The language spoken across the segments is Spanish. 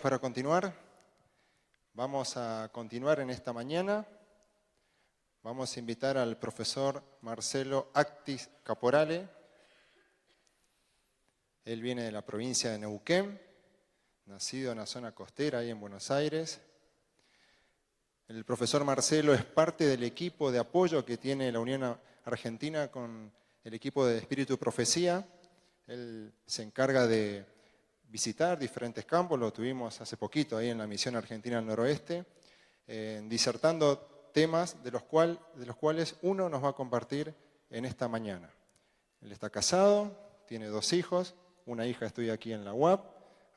Para continuar, vamos a continuar en esta mañana. Vamos a invitar al profesor Marcelo Actis Caporale. Él viene de la provincia de Neuquén, nacido en la zona costera, ahí en Buenos Aires. El profesor Marcelo es parte del equipo de apoyo que tiene la Unión Argentina con el equipo de Espíritu y Profecía. Él se encarga de visitar diferentes campos, lo tuvimos hace poquito ahí en la Misión Argentina del Noroeste, disertando temas de los cuales uno nos va a compartir en esta mañana. Él está casado, tiene 2 hijos, una hija estudia aquí en la UAP,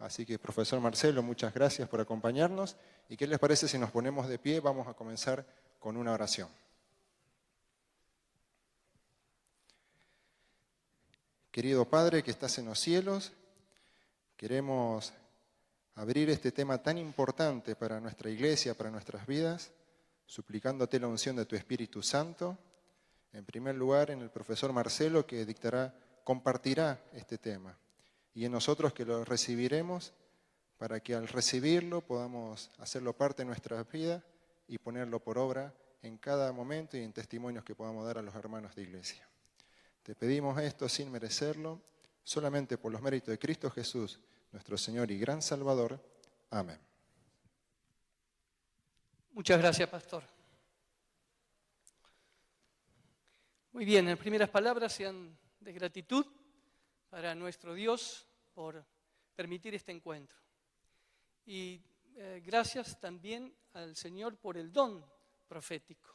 así que profesor Marcelo, muchas gracias por acompañarnos. ¿Y qué les parece si nos ponemos de pie? Vamos a comenzar con una oración. Querido Padre que estás en los cielos, queremos abrir este tema tan importante para nuestra iglesia, para nuestras vidas, suplicándote la unción de tu Espíritu Santo. En primer lugar, en el profesor Marcelo que compartirá este tema. Y en nosotros que lo recibiremos, para que al recibirlo podamos hacerlo parte de nuestras vidas y ponerlo por obra en cada momento y en testimonios que podamos dar a los hermanos de iglesia. Te pedimos esto sin merecerlo, solamente por los méritos de Cristo Jesús, nuestro Señor y gran Salvador. Amén. Muchas gracias, pastor. Muy bien, las primeras palabras sean de gratitud para nuestro Dios por permitir este encuentro. Y gracias también al Señor por el don profético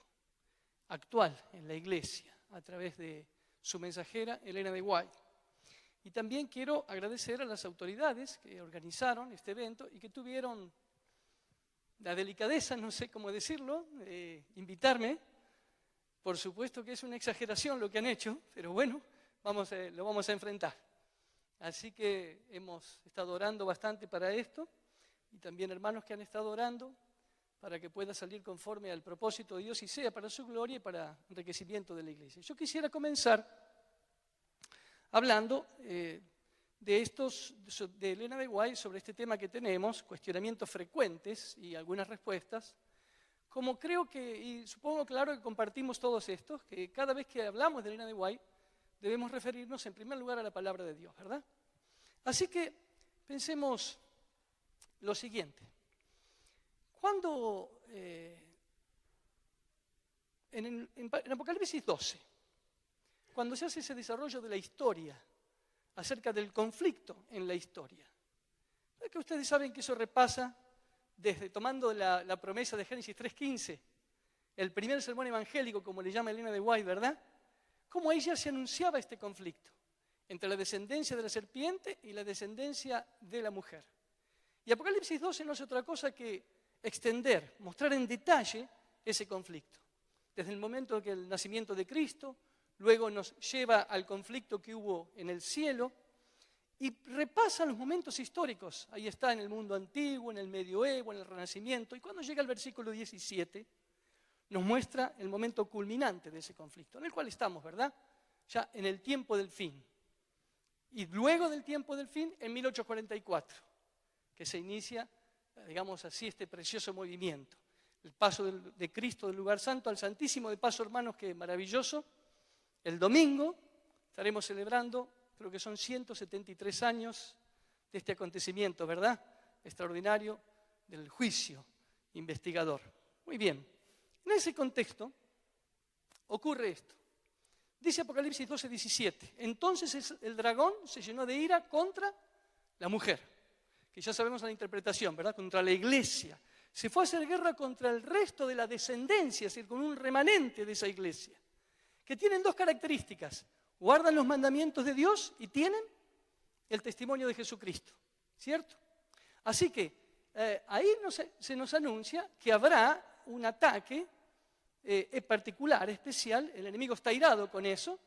actual en la iglesia, a través de su mensajera, Elena de White. Y también quiero agradecer a las autoridades que organizaron este evento y que tuvieron la delicadeza, no sé cómo decirlo, de invitarme. Por supuesto que es una exageración lo que han hecho, pero bueno, lo vamos a enfrentar. Así que hemos estado orando bastante para esto y también hermanos que han estado orando para que pueda salir conforme al propósito de Dios y sea para su gloria y para enriquecimiento de la iglesia. Yo quisiera comenzar hablando de Elena de White sobre este tema que tenemos, cuestionamientos frecuentes y algunas respuestas, como creo que, y supongo claro que compartimos todos estos, que cada vez que hablamos de Elena de White debemos referirnos en primer lugar a la palabra de Dios, ¿verdad? Así que pensemos lo siguiente. Cuando en Apocalipsis 12, cuando se hace ese desarrollo de la historia, acerca del conflicto en la historia, ¿es que ustedes saben que eso repasa desde tomando la promesa de Génesis 3:15, el primer sermón evangélico, como le llama Elena de White, ¿verdad? Cómo ahí ya se anunciaba este conflicto entre la descendencia de la serpiente y la descendencia de la mujer. Y Apocalipsis 12 no es otra cosa que extender, mostrar en detalle ese conflicto. Desde el momento que el nacimiento de Cristo, luego nos lleva al conflicto que hubo en el cielo y repasa los momentos históricos. Ahí está en el mundo antiguo, en el medioevo, en el Renacimiento. Y cuando llega al versículo 17, nos muestra el momento culminante de ese conflicto, en el cual estamos, ¿verdad? Ya en el tiempo del fin. Y luego del tiempo del fin, en 1844, que se inicia, digamos así, este precioso movimiento. El paso de Cristo del lugar santo al Santísimo, de paso, hermanos, que maravilloso. El domingo estaremos celebrando, creo que son 173 años de este acontecimiento, ¿verdad? Extraordinario del juicio investigador. Muy bien, en ese contexto ocurre esto. Dice Apocalipsis 12:17, entonces el dragón se llenó de ira contra la mujer, que ya sabemos la interpretación, ¿verdad? Contra la iglesia. Se fue a hacer guerra contra el resto de la descendencia, es decir, con un remanente de esa iglesia, que tienen 2 características: guardan los mandamientos de Dios y tienen el testimonio de Jesucristo, ¿cierto? Así que ahí se nos anuncia que habrá un ataque particular, especial. El enemigo está airado con eso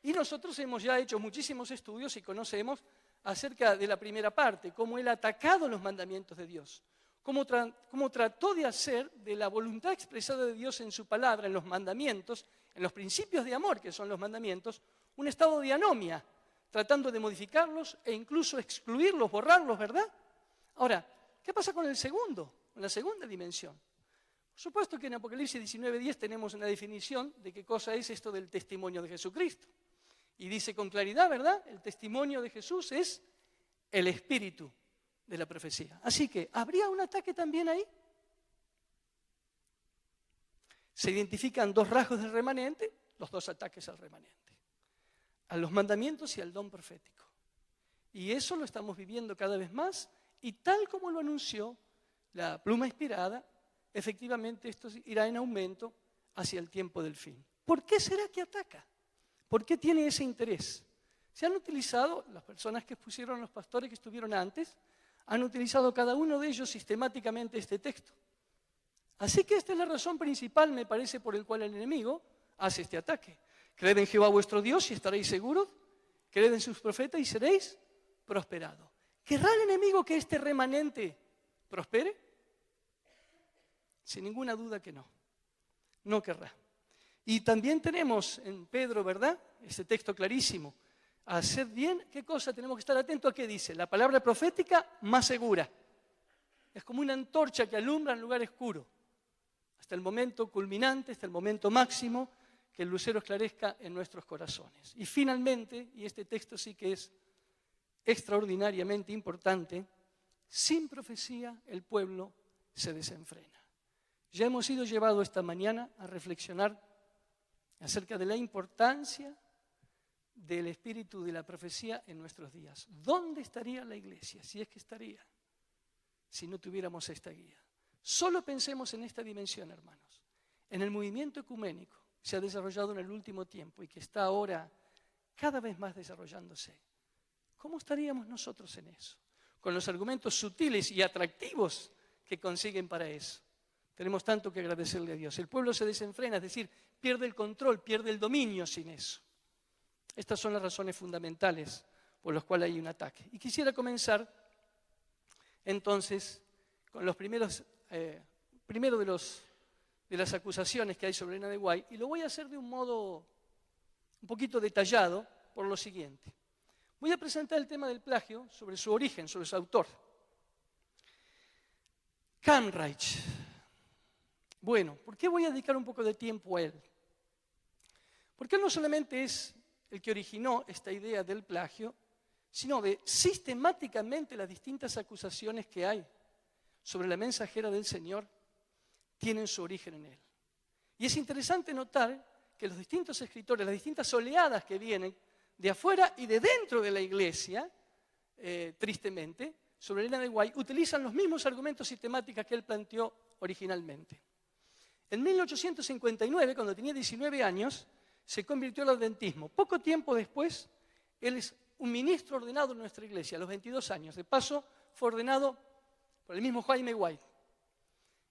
y nosotros hemos ya hecho muchísimos estudios y conocemos acerca de la primera parte, cómo él ha atacado los mandamientos de Dios, cómo trató de hacer de la voluntad expresada de Dios en su palabra, en los mandamientos, en los principios de amor que son los mandamientos, un estado de anomia, tratando de modificarlos e incluso excluirlos, borrarlos, ¿verdad? Ahora, ¿Qué pasa con el segundo, con la segunda dimensión? Por supuesto que en Apocalipsis 19:10 tenemos una definición de qué cosa es esto del testimonio de Jesucristo. Y dice con claridad, ¿verdad? El testimonio de Jesús es el espíritu de la profecía. Así que, ¿habría un ataque también ahí? Se identifican dos rasgos del remanente, los dos ataques al remanente, a los mandamientos y al don profético. Y eso lo estamos viviendo cada vez más, y tal como lo anunció la pluma inspirada, efectivamente esto irá en aumento hacia el tiempo del fin. ¿Por qué será que ataca? ¿Por qué tiene ese interés? Se han utilizado, las personas que pusieron, los pastores que estuvieron antes, han utilizado cada uno de ellos sistemáticamente este texto. Así que esta es la razón principal, me parece, por el cual el enemigo hace este ataque. Creed en Jehová vuestro Dios y estaréis seguros, creed en sus profetas y seréis prosperados. ¿Querrá el enemigo que este remanente prospere? Sin ninguna duda que no. No querrá. Y también tenemos en Pedro, ¿verdad? Este texto clarísimo. Haced bien, ¿qué cosa? Tenemos que estar atentos a qué dice. La palabra profética más segura. Es como una antorcha que alumbra en lugar oscuro. Hasta el momento culminante, hasta el momento máximo, que el lucero esclarezca en nuestros corazones. Y finalmente, y este texto sí que es extraordinariamente importante, sin profecía el pueblo se desenfrena. Ya hemos sido llevados esta mañana a reflexionar acerca de la importancia del espíritu de la profecía en nuestros días. ¿Dónde estaría la iglesia, si es que estaría, si no tuviéramos esta guía? Solo pensemos en esta dimensión, hermanos. En el movimiento ecuménico que se ha desarrollado en el último tiempo y que está ahora cada vez más desarrollándose. ¿Cómo estaríamos nosotros en eso? Con los argumentos sutiles y atractivos que consiguen para eso. Tenemos tanto que agradecerle a Dios. El pueblo se desenfrena, es decir, pierde el control, pierde el dominio sin eso. Estas son las razones fundamentales por las cuales hay un ataque. Y quisiera comenzar entonces con los primero de las acusaciones que hay sobre Elena de White, y lo voy a hacer de un modo un poquito detallado por lo siguiente. Voy a presentar el tema del plagio sobre su origen, sobre su autor. Camreich. Bueno, ¿por qué voy a dedicar un poco de tiempo a él? Porque él no solamente es el que originó esta idea del plagio, sino de sistemáticamente las distintas acusaciones que hay sobre la mensajera del Señor tienen su origen en él. Y es interesante notar que los distintos escritores, las distintas oleadas que vienen de afuera y de dentro de la iglesia, tristemente, sobre Elena de White, utilizan los mismos argumentos sistemáticos que él planteó originalmente. En 1859, cuando tenía 19 años, se convirtió al adventismo. Poco tiempo después, él es un ministro ordenado en nuestra iglesia, a los 22 años. De paso, fue ordenado por el mismo Jaime White.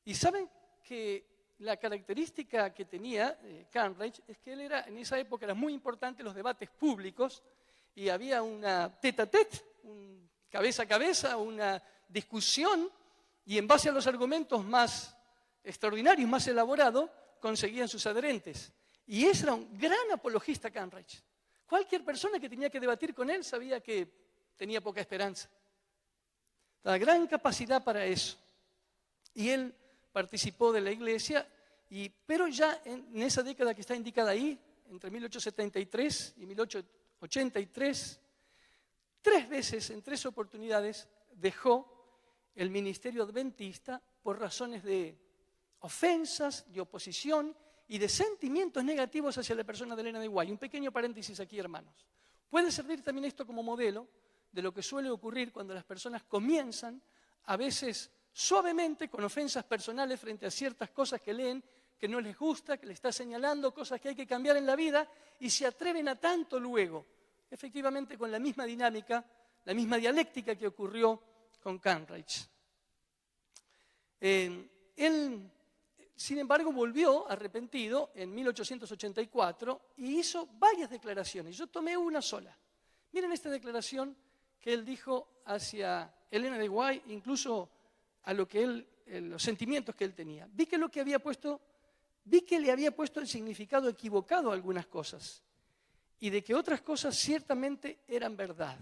Y saben que la característica que tenía Camreich es que él era, en esa época, eran muy importantes los debates públicos y había una tête-à-tête, un cabeza a cabeza, una discusión, y en base a los argumentos más extraordinarios, más elaborados, conseguían sus adherentes. Y ese era un gran apologista Camreich. Cualquier persona que tenía que debatir con él sabía que tenía poca esperanza. La gran capacidad para eso. Y él participó de la iglesia, pero ya en esa década que está indicada ahí, entre 1873 y 1883, 3 veces, en 3 oportunidades, dejó el ministerio adventista por razones de ofensas, de oposición y de sentimientos negativos hacia la persona de Elena de White. Un pequeño paréntesis aquí, hermanos. Puede servir también esto como modelo de lo que suele ocurrir cuando las personas comienzan, a veces suavemente, con ofensas personales frente a ciertas cosas que leen, que no les gusta, que les está señalando cosas que hay que cambiar en la vida, y se atreven a tanto luego, efectivamente con la misma dinámica, la misma dialéctica que ocurrió con Camreich. Él, sin embargo, volvió arrepentido en 1884 y hizo varias declaraciones. Yo tomé una sola. Miren esta declaración que él dijo hacia Elena de White, incluso a lo que los sentimientos que él tenía. Vi que le había puesto el significado equivocado a algunas cosas y de que otras cosas ciertamente eran verdad.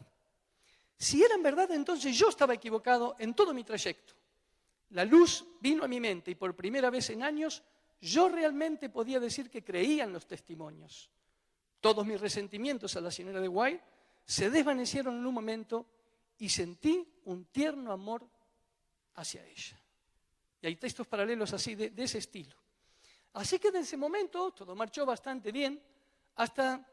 Si eran verdad, entonces yo estaba equivocado en todo mi trayecto. la luz vino a mi mente y por primera vez en años yo realmente podía decir que creía en los testimonios. Todos mis resentimientos a la señora de White se desvanecieron en un momento y sentí un tierno amor hacia ella. Y hay textos paralelos así de ese estilo. Así que desde ese momento todo marchó bastante bien hasta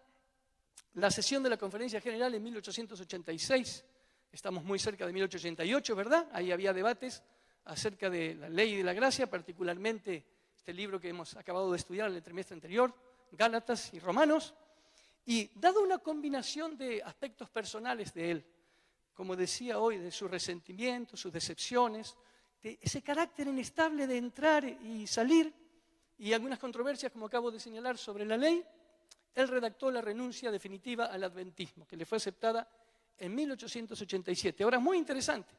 la sesión de la Conferencia General en 1886. Estamos muy cerca de 1888, ¿verdad? Ahí había debates acerca de la ley de la gracia, particularmente este libro que hemos acabado de estudiar en el trimestre anterior, Gálatas y Romanos. Y dado una combinación de aspectos personales de él, como decía hoy, de su resentimiento, sus decepciones, de ese carácter inestable de entrar y salir, y algunas controversias, como acabo de señalar, sobre la ley, él redactó la renuncia definitiva al adventismo, que le fue aceptada en 1887. Ahora, es muy interesante,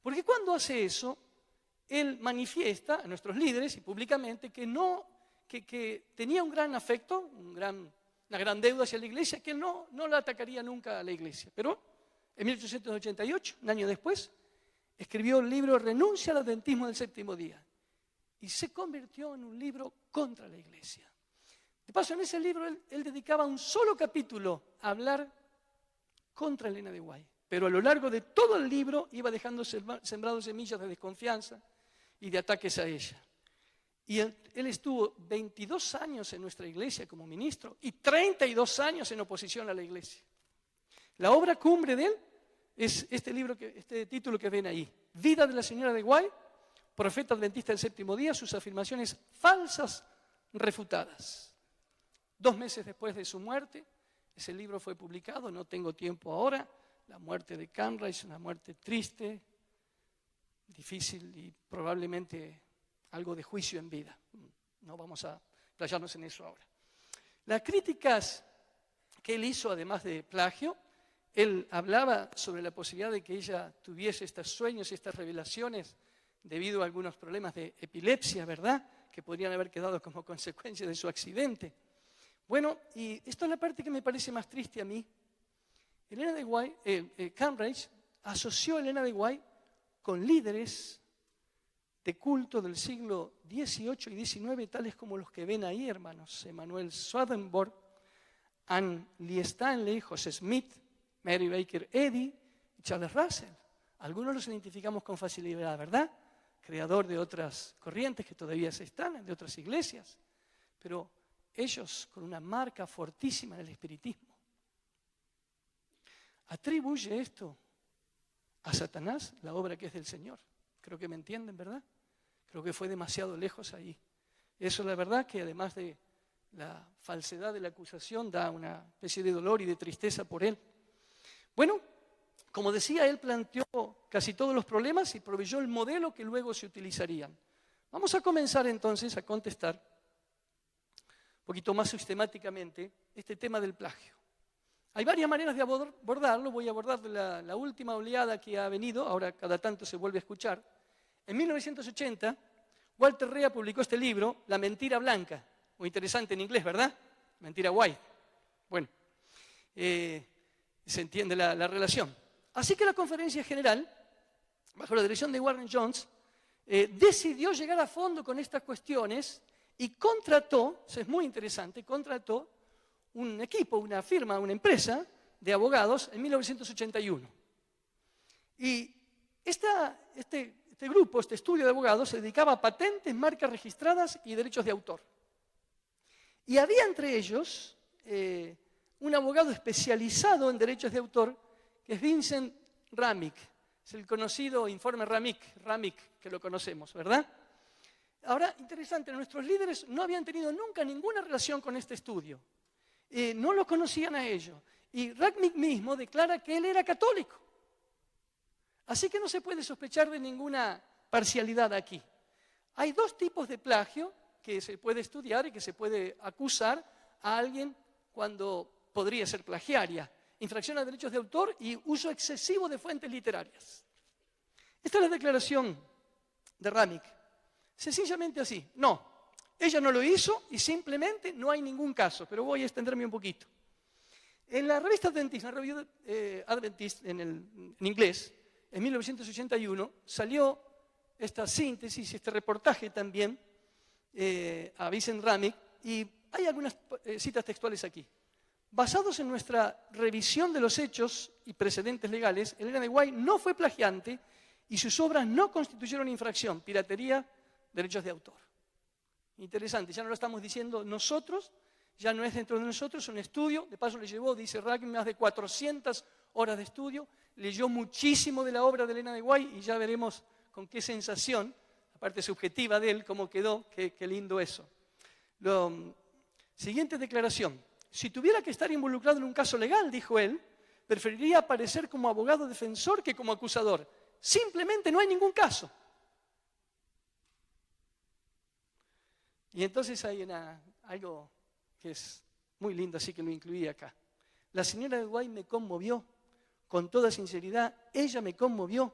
porque cuando hace eso, él manifiesta a nuestros líderes y públicamente que tenía un gran afecto, una gran deuda hacia la iglesia, que él no la atacaría nunca a la iglesia. Pero en 1888, un año después, escribió el libro Renuncia al Adventismo del Séptimo Día y se convirtió en un libro contra la iglesia. De paso, en ese libro él dedicaba un solo capítulo a hablar contra Elena de White, pero a lo largo de todo el libro iba dejando sembrados semillas de desconfianza y de ataques a ella. Y él estuvo 22 años en nuestra iglesia como ministro y 32 años en oposición a la iglesia. La obra cumbre de él es este título que ven ahí, Vida de la señora de White, profeta adventista del séptimo día, sus afirmaciones falsas refutadas. 2 meses después de su muerte, ese libro fue publicado, no tengo tiempo ahora, la muerte de Camrys, una muerte triste, difícil y probablemente algo de juicio en vida. No vamos a playarnos en eso ahora. Las críticas que él hizo, además de plagio, él hablaba sobre la posibilidad de que ella tuviese estos sueños y estas revelaciones debido a algunos problemas de epilepsia, ¿verdad?, que podrían haber quedado como consecuencia de su accidente. Bueno, y esto es la parte que me parece más triste a mí. Elena de White, Cambridge asoció a Elena de White con líderes de culto del siglo XVIII y XIX, tales como los que ven ahí, hermanos: Emanuel Swedenborg, Anne Lee Stanley, José Smith, Mary Baker Eddy y Charles Russell. Algunos los identificamos con facilidad, ¿verdad? Creador de otras corrientes que todavía se están, de otras iglesias, pero ellos con una marca fortísima en el espiritismo. Atribuye esto a Satanás, la obra que es del Señor. Creo que me entienden, ¿verdad? Creo que fue demasiado lejos ahí. Eso, la verdad, que además de la falsedad de la acusación, da una especie de dolor y de tristeza por él. Bueno, como decía, él planteó casi todos los problemas y proveyó el modelo que luego se utilizarían. Vamos a comenzar entonces a contestar un poquito más sistemáticamente este tema del plagio. Hay varias maneras de abordarlo. Voy a abordar la última oleada que ha venido, ahora cada tanto se vuelve a escuchar. En 1980, Walter Rea publicó este libro, La mentira blanca. Muy interesante en inglés, ¿verdad? Mentira white. Bueno, se entiende la relación. Así que la Conferencia General, bajo la dirección de Warren Jones, decidió llegar a fondo con estas cuestiones y contrató, eso es muy interesante, contrató un equipo, una firma, una empresa de abogados en 1981. Y este grupo, este estudio de abogados, se dedicaba a patentes, marcas registradas y derechos de autor. Y había entre ellos un abogado especializado en derechos de autor, que es Vincent Ramick. Es el conocido informe Ramick, que lo conocemos, ¿verdad? Ahora, interesante, nuestros líderes no habían tenido nunca ninguna relación con este estudio. No lo conocían a ellos. Y Ramick mismo declara que él era católico. Así que no se puede sospechar de ninguna parcialidad aquí. Hay 2 tipos de plagio que se puede estudiar y que se puede acusar a alguien cuando podría ser plagiaria: infracción a derechos de autor y uso excesivo de fuentes literarias. Esta es la declaración de Ramick. Sencillamente así: no, ella no lo hizo y simplemente no hay ningún caso, pero voy a extenderme un poquito. En la revista Adventist, en la revista Adventist en inglés, en 1981, salió esta síntesis, este reportaje también a Vincent Ramick, y hay algunas citas textuales aquí. Basados en nuestra revisión de los hechos y precedentes legales, Elena de White no fue plagiante y sus obras no constituyeron infracción, piratería, derechos de autor. Interesante, ya no lo estamos diciendo nosotros, ya no es dentro de nosotros, un estudio, de paso le llevó, dice Ramick, más de 400 horas de estudio, leyó muchísimo de la obra de Elena de White y ya veremos con qué sensación, aparte subjetiva de él, cómo quedó, qué lindo eso. Siguiente declaración. Si tuviera que estar involucrado en un caso legal, dijo él, preferiría aparecer como abogado defensor que como acusador. Simplemente no hay ningún caso. Y entonces hay algo que es muy lindo, así que lo incluí acá. La señora de White me conmovió, con toda sinceridad, ella me conmovió.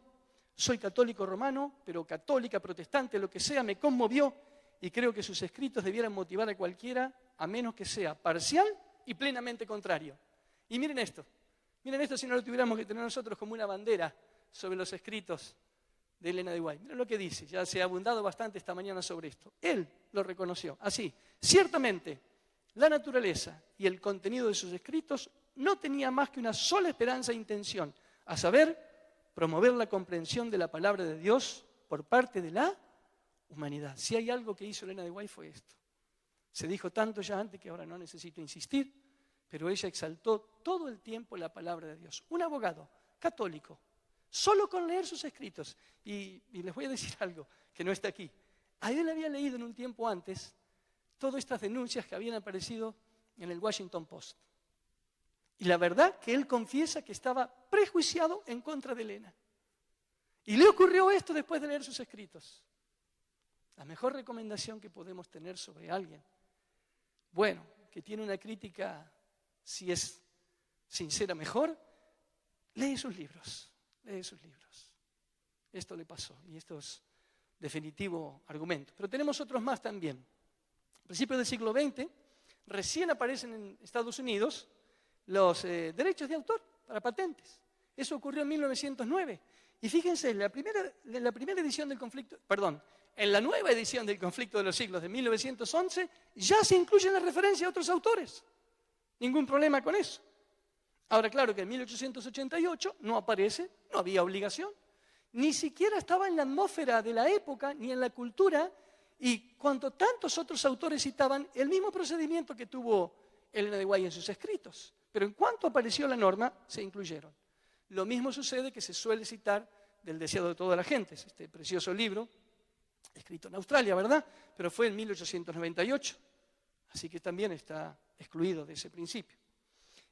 Soy católico romano, pero católica, protestante, lo que sea, me conmovió y creo que sus escritos debieran motivar a cualquiera, a menos que sea parcial y plenamente contrario. Y miren esto si no lo tuviéramos que tener nosotros como una bandera sobre los escritos de Elena de White. Miren lo que dice, ya se ha abundado bastante esta mañana sobre esto. Él lo reconoció, así, ciertamente, la naturaleza y el contenido de sus escritos no tenía más que una sola esperanza e intención, a saber, promover la comprensión de la palabra de Dios por parte de la humanidad. Si hay algo que hizo Elena de White fue esto. Se dijo tanto ya antes que ahora no necesito insistir, pero ella exaltó todo el tiempo la palabra de Dios. Un abogado católico, solo con leer sus escritos. Y les voy a decir algo que no está aquí. A él había leído en un tiempo antes todas estas denuncias que habían aparecido en el Washington Post. Y la verdad que él confiesa que estaba prejuiciado en contra de Elena. Y le ocurrió esto después de leer sus escritos. La mejor recomendación que podemos tener sobre alguien, bueno, que tiene una crítica, si es sincera, mejor, lee sus libros, lee sus libros. Esto le pasó y esto es definitivo argumento. Pero tenemos otros más también. A principios del siglo XX, recién aparecen en Estados Unidos los derechos de autor para patentes. Eso ocurrió en 1909. Y fíjense, en la primera edición del conflicto, en la nueva edición del Conflicto de los Siglos de 1911, ya se incluyen las referencias a otros autores. Ningún problema con eso. Ahora, claro que en 1888 no aparece, no había obligación. Ni siquiera estaba en la atmósfera de la época, ni en la cultura, y cuando tantos otros autores citaban el mismo procedimiento que tuvo Elena de White en sus escritos. Pero en cuanto apareció la norma, se incluyeron. Lo mismo sucede que se suele citar del Deseado de toda la gente, este precioso libro, escrito en Australia, ¿verdad? Pero fue en 1898, así que también está excluido de ese principio.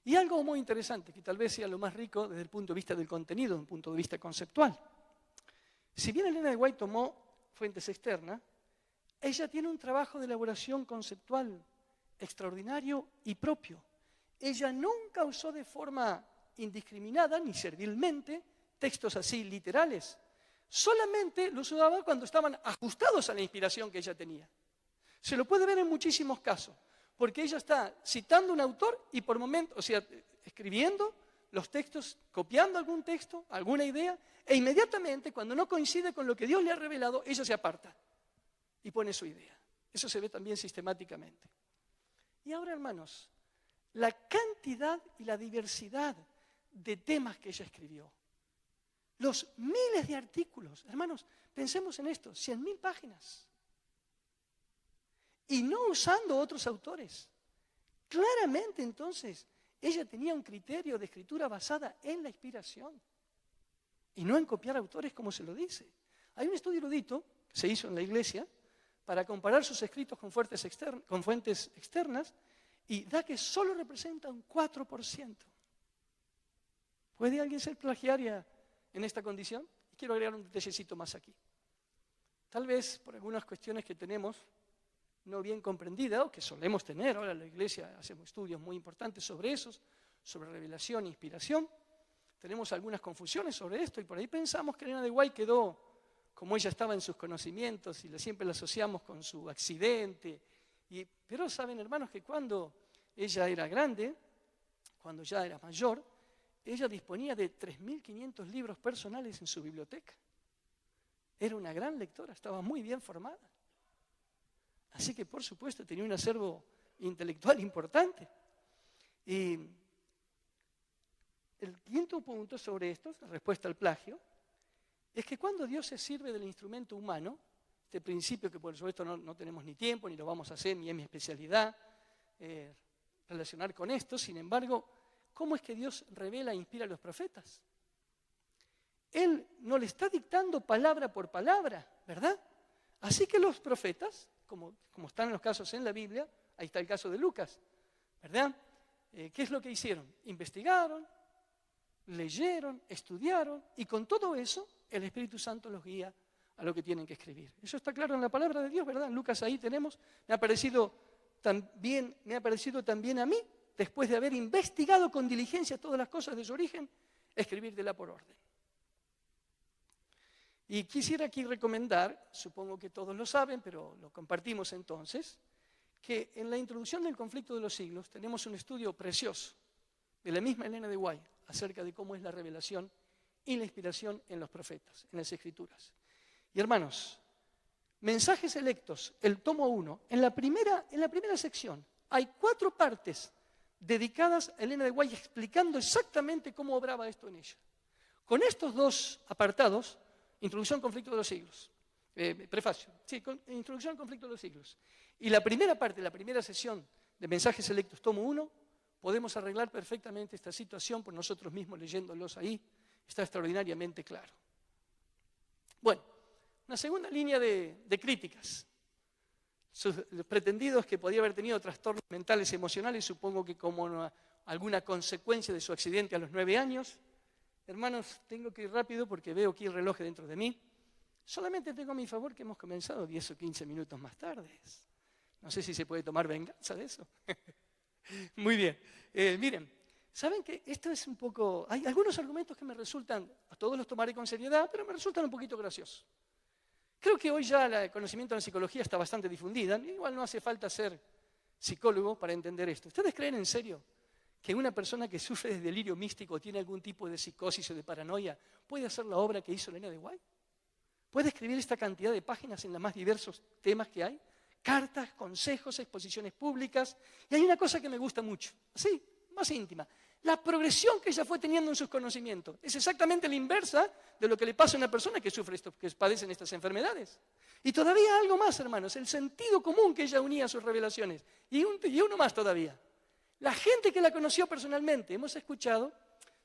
Y algo muy interesante, que tal vez sea lo más rico desde el punto de vista del contenido, desde un punto de vista conceptual. Si bien Elena de White tomó fuentes externas, ella tiene un trabajo de elaboración conceptual extraordinario y propio. Ella nunca usó de forma indiscriminada ni servilmente textos así literales. Solamente los usaba cuando estaban ajustados a la inspiración que ella tenía. Se lo puede ver en muchísimos casos, porque ella está citando a un autor y por momentos, o sea, escribiendo los textos, copiando algún texto, alguna idea, e inmediatamente, cuando no coincide con lo que Dios le ha revelado, ella se aparta y pone su idea. Eso se ve también sistemáticamente. Y ahora, hermanos, la cantidad y la diversidad de temas que ella escribió, los miles de artículos, hermanos, pensemos en esto, 100.000 páginas, y no usando otros autores. Claramente, entonces, ella tenía un criterio de escritura basada en la inspiración y no en copiar autores como se lo dice. Hay un estudio erudito que se hizo en la iglesia para comparar sus escritos con fuentes externas y da que solo representa un 4%. ¿Puede alguien ser plagiaria en esta condición? Y quiero agregar un detallecito más aquí. Tal vez por algunas cuestiones que tenemos no bien comprendidas o que solemos tener, ahora en la iglesia hacemos estudios muy importantes sobre esos, sobre revelación e inspiración, tenemos algunas confusiones sobre esto y por ahí pensamos que Elena de White quedó, como ella estaba en sus conocimientos y siempre la asociamos con su accidente. Pero saben, hermanos, que cuando ella era grande, cuando ya era mayor, ella disponía de 3.500 libros personales en su biblioteca. Era una gran lectora, estaba muy bien formada. Así que, por supuesto, tenía un acervo intelectual importante. Y el quinto punto sobre esto, la respuesta al plagio, es que cuando Dios se sirve del instrumento humano, este principio que por supuesto no tenemos ni tiempo, ni lo vamos a hacer, ni es mi especialidad, relacionar con esto, sin embargo, ¿cómo es que Dios revela e inspira a los profetas? Él no le está dictando palabra por palabra, ¿verdad? Así que los profetas, como están en los casos en la Biblia, ahí está el caso de Lucas, ¿verdad? ¿Qué es lo que hicieron? Investigaron, leyeron, estudiaron, y con todo eso el Espíritu Santo los guía a lo que tienen que escribir. Eso está claro en la palabra de Dios, ¿verdad? En Lucas ahí tenemos, me ha parecido también a mí, después de haber investigado con diligencia todas las cosas de su origen, escribírtela por orden. Y quisiera aquí recomendar, supongo que todos lo saben, pero lo compartimos entonces, que en la introducción del conflicto de los siglos tenemos un estudio precioso de la misma Elena de White acerca de cómo es la revelación y la inspiración en los profetas, en las Escrituras. Y hermanos, Mensajes Selectos, el tomo 1, en la primera sección hay 4 partes dedicadas a Elena de White explicando exactamente cómo obraba esto en ella. Con estos 2 apartados, Introducción al conflicto de los siglos, prefacio, sí, Introducción al conflicto de los siglos, y la primera parte, la primera sesión de Mensajes Selectos, tomo 1, podemos arreglar perfectamente esta situación por nosotros mismos leyéndolos ahí, está extraordinariamente claro. Bueno, una segunda línea de críticas. Los pretendidos que podía haber tenido trastornos mentales y emocionales, supongo que como alguna consecuencia de su accidente a los 9 años. Hermanos, tengo que ir rápido porque veo aquí el reloj dentro de mí. Solamente tengo a mi favor que hemos comenzado 10 o 15 minutos más tarde. No sé si se puede tomar venganza de eso. Muy bien. Miren, ¿saben que esto es un poco... Hay algunos argumentos que me resultan, a todos los tomaré con seriedad, pero me resultan un poquito graciosos. Creo que hoy ya el conocimiento de la psicología está bastante difundida. Igual no hace falta ser psicólogo para entender esto. ¿Ustedes creen en serio que una persona que sufre de delirio místico o tiene algún tipo de psicosis o de paranoia puede hacer la obra que hizo Elena de White? ¿Puede escribir esta cantidad de páginas en los más diversos temas que hay? Cartas, consejos, exposiciones públicas. Y hay una cosa que me gusta mucho, así, más íntima. La progresión que ella fue teniendo en sus conocimientos es exactamente la inversa de lo que le pasa a una persona que sufre esto, que padecen estas enfermedades. Y todavía algo más, hermanos, el sentido común que ella unía a sus revelaciones. Y uno más todavía. La gente que la conoció personalmente, hemos escuchado,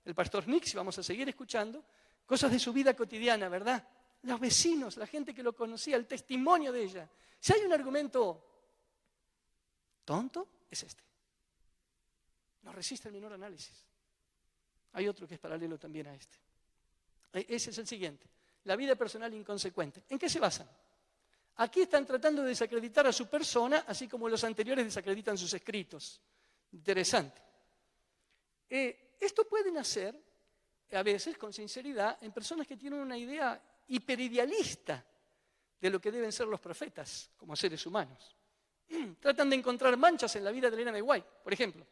el pastor Nix, vamos a seguir escuchando, cosas de su vida cotidiana, ¿verdad? Los vecinos, la gente que lo conocía, el testimonio de ella. Si hay un argumento tonto, es este. No resiste el menor análisis. Hay otro que es paralelo también a este. Ese es el siguiente. La vida personal inconsecuente. ¿En qué se basan? Aquí están tratando de desacreditar a su persona, así como los anteriores desacreditan sus escritos. Interesante. Esto pueden hacer, a veces, con sinceridad, en personas que tienen una idea hiperidealista de lo que deben ser los profetas como seres humanos. Tratan de encontrar manchas en la vida de Elena de White, por ejemplo.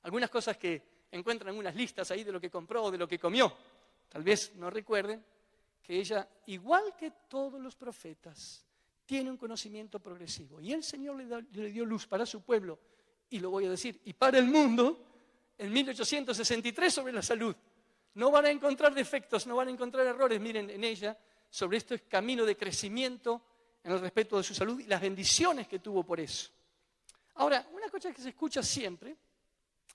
Algunas cosas que encuentran en unas listas ahí de lo que compró o de lo que comió. Tal vez no recuerden que ella, igual que todos los profetas, tiene un conocimiento progresivo. Y el Señor le dio luz para su pueblo, y lo voy a decir, y para el mundo, en 1863 sobre la salud. No van a encontrar defectos, no van a encontrar errores, miren en ella, sobre este camino de crecimiento en el respeto de su salud y las bendiciones que tuvo por eso. Ahora, una cosa que se escucha siempre,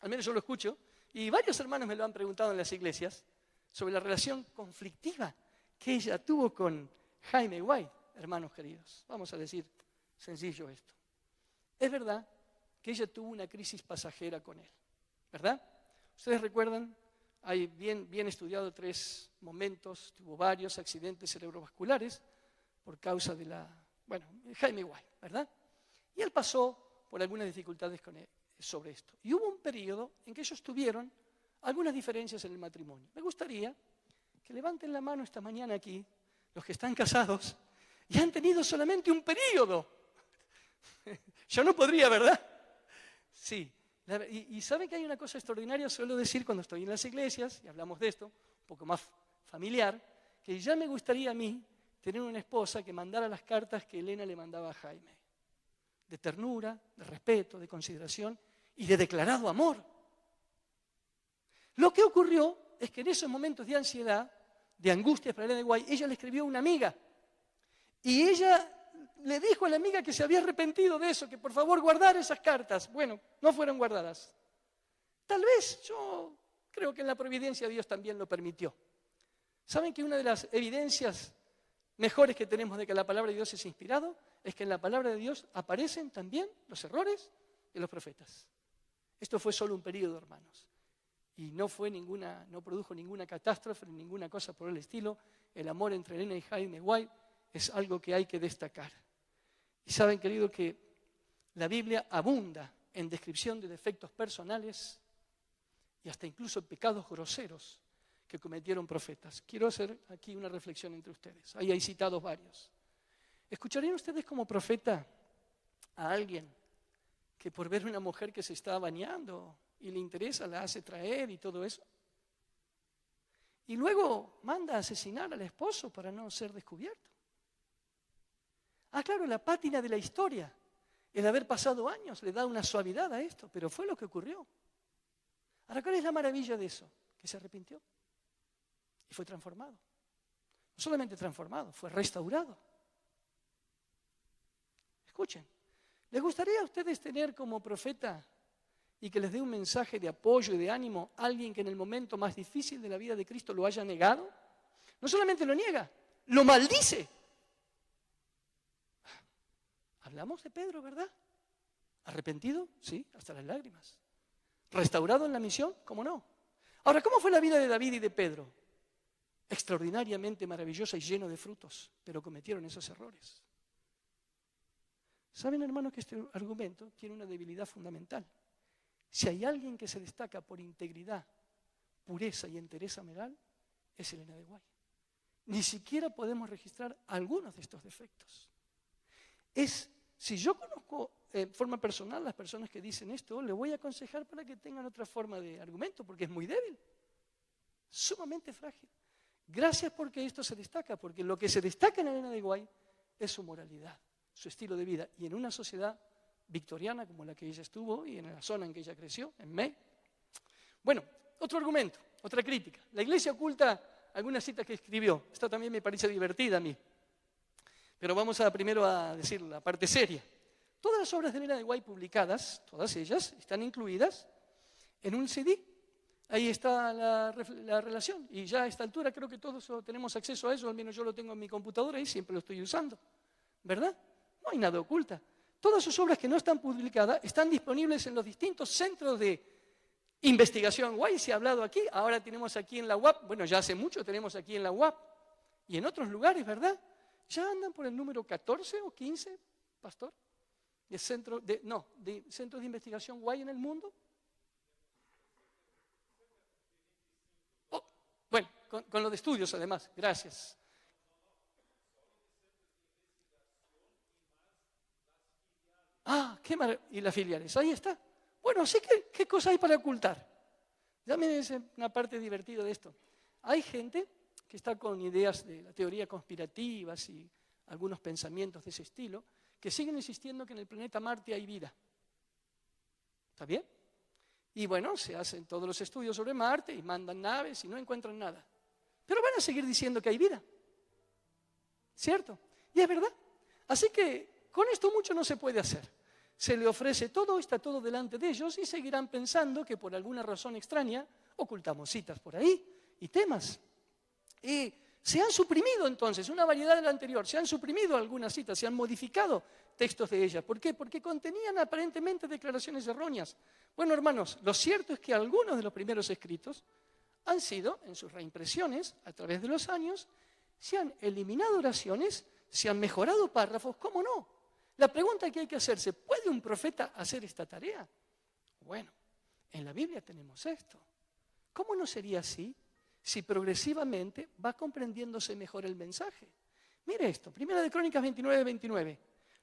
al menos yo lo escucho, y varios hermanos me lo han preguntado en las iglesias, sobre la relación conflictiva que ella tuvo con Jaime White, hermanos queridos. Vamos a decir sencillo esto. Es verdad que ella tuvo una crisis pasajera con él, ¿verdad? Ustedes recuerdan, hay bien estudiado 3 momentos, tuvo varios accidentes cerebrovasculares por causa de Jaime White, ¿verdad? Y él pasó por algunas dificultades con él sobre esto. Y hubo un periodo en que ellos tuvieron algunas diferencias en el matrimonio. Me gustaría que levanten la mano esta mañana aquí, los que están casados, y han tenido solamente un periodo. Yo no podría, ¿verdad? Sí. Y saben que hay una cosa extraordinaria, suelo decir cuando estoy en las iglesias, y hablamos de esto, un poco más familiar, que ya me gustaría a mí tener una esposa que mandara las cartas que Elena le mandaba a Jaime, de ternura, de respeto, de consideración y de declarado amor. Lo que ocurrió es que en esos momentos de ansiedad, de angustia para Elena de White, ella le escribió a una amiga. Y ella le dijo a la amiga que se había arrepentido de eso, que por favor guardara esas cartas. Bueno, no fueron guardadas. Tal vez, yo creo que en la providencia Dios también lo permitió. ¿Saben que una de las evidencias mejores que tenemos de que la palabra de Dios es inspirado? Es que en la palabra de Dios aparecen también los errores de los profetas. Esto fue solo un periodo, hermanos. Y no produjo ninguna catástrofe, ninguna cosa por el estilo. El amor entre Elena y Jaime White es algo que hay que destacar. Y saben, querido, que la Biblia abunda en descripción de defectos personales y hasta incluso pecados groseros que cometieron profetas. Quiero hacer aquí una reflexión entre ustedes. Ahí hay citados varios. ¿Escucharían ustedes como profeta a alguien que por ver una mujer que se está bañando y le interesa, la hace traer y todo eso? Y luego manda a asesinar al esposo para no ser descubierto. Claro, la pátina de la historia, el haber pasado años, le da una suavidad a esto, pero fue lo que ocurrió. Ahora, ¿cuál es la maravilla de eso? Que se arrepintió y fue transformado. No solamente transformado, fue restaurado. Escuchen, ¿les gustaría a ustedes tener como profeta y que les dé un mensaje de apoyo y de ánimo a alguien que en el momento más difícil de la vida de Cristo lo haya negado? No solamente lo niega, lo maldice. Hablamos de Pedro, ¿verdad? ¿Arrepentido? Sí, hasta las lágrimas. ¿Restaurado en la misión? ¿Cómo no? Ahora, ¿cómo fue la vida de David y de Pedro? Extraordinariamente maravillosa y lleno de frutos, pero cometieron esos errores. ¿Saben, hermanos, que este argumento tiene una debilidad fundamental? Si hay alguien que se destaca por integridad, pureza y entereza moral, es Elena de White. Ni siquiera podemos registrar algunos de estos defectos. Si yo conozco en forma personal las personas que dicen esto, le voy a aconsejar para que tengan otra forma de argumento, porque es muy débil, sumamente frágil. Gracias porque esto se destaca, porque lo que se destaca en Elena de White es su moralidad, su estilo de vida, y en una sociedad victoriana como la que ella estuvo y en la zona en que ella creció, en Maine. Bueno, otro argumento, otra crítica. La Iglesia oculta algunas citas que escribió. Esta también me parece divertida a mí. Pero vamos primero a decir la parte seria. Todas las obras de Elena de White publicadas, todas ellas, están incluidas en un CD. Ahí está la relación. Y ya a esta altura creo que todos tenemos acceso a eso, al menos yo lo tengo en mi computadora y siempre lo estoy usando. ¿Verdad? No hay nada oculta. Todas sus obras que no están publicadas están disponibles en los distintos centros de investigación. White se ha hablado aquí, ahora tenemos aquí en la UAP, bueno, ya hace mucho tenemos aquí en la UAP y en otros lugares, ¿verdad? Ya andan por el número 14 o 15, pastor, de centros de investigación White en el mundo. Bueno, con lo de estudios además, gracias. Qué maravilla. Y las filiales, ahí está. Bueno, así que, ¿qué cosa hay para ocultar? Ya me dice una parte divertida de esto. Hay gente que está con ideas de la teoría conspirativas y algunos pensamientos de ese estilo, que siguen insistiendo que en el planeta Marte hay vida. ¿Está bien? Y bueno, se hacen todos los estudios sobre Marte y mandan naves y no encuentran nada. Pero van a seguir diciendo que hay vida. ¿Cierto? Y es verdad. Así que con esto mucho no se puede hacer. Se le ofrece todo, está todo delante de ellos y seguirán pensando que por alguna razón extraña ocultamos citas por ahí y temas. Y se han suprimido entonces una variedad de la anterior, se han suprimido algunas citas, se han modificado textos de ellas. ¿Por qué? Porque contenían aparentemente declaraciones erróneas. Bueno, hermanos, lo cierto es que algunos de los primeros escritos han sido, en sus reimpresiones, a través de los años, se han eliminado oraciones, se han mejorado párrafos, ¿cómo no? La pregunta que hay que hacerse, ¿puede un profeta hacer esta tarea? Bueno, en la Biblia tenemos esto. ¿Cómo no sería así si progresivamente va comprendiéndose mejor el mensaje? Mire esto, Primera de Crónicas 29:29.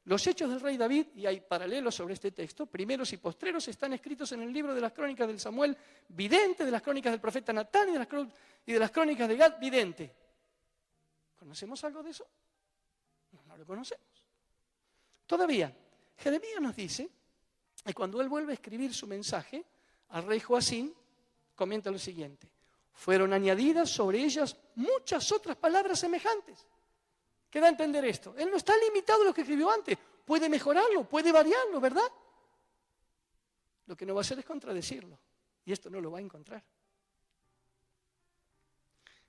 Los hechos del rey David, y hay paralelos sobre este texto, primeros y postreros, están escritos en el libro de las crónicas del Samuel vidente, de las crónicas del profeta Natán y de las crónicas de Gad vidente. ¿Conocemos algo de eso? No lo conocemos. Todavía, Jeremías nos dice que cuando él vuelve a escribir su mensaje al rey Joacín, comenta lo siguiente: fueron añadidas sobre ellas muchas otras palabras semejantes. ¿Qué da a entender esto? Él no está limitado a lo que escribió antes. Puede mejorarlo, puede variarlo, ¿verdad? Lo que no va a hacer es contradecirlo. Y esto no lo va a encontrar.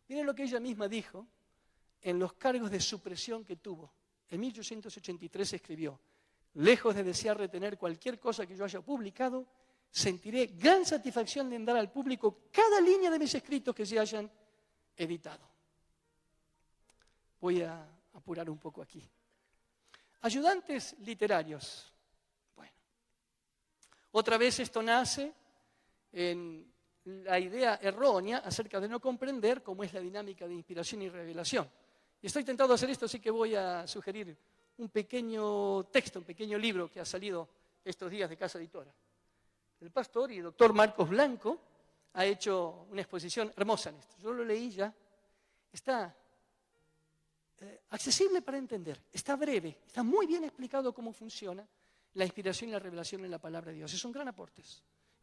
Miren lo que ella misma dijo en los cargos de supresión que tuvo. En 1883 escribió: lejos de desear retener cualquier cosa que yo haya publicado, sentiré gran satisfacción en dar al público cada línea de mis escritos que se hayan editado. Voy a apurar un poco aquí. Ayudantes literarios. Bueno, otra vez esto nace en la idea errónea acerca de no comprender cómo es la dinámica de inspiración y revelación. Y estoy tentado a hacer esto, así que voy a sugerir un pequeño texto, un pequeño libro que ha salido estos días de Casa Editora. El pastor y el doctor Marcos Blanco ha hecho una exposición hermosa en esto. Yo lo leí ya. Está accesible para entender, está breve, está muy bien explicado cómo funciona la inspiración y la revelación en la palabra de Dios. Es un gran aporte.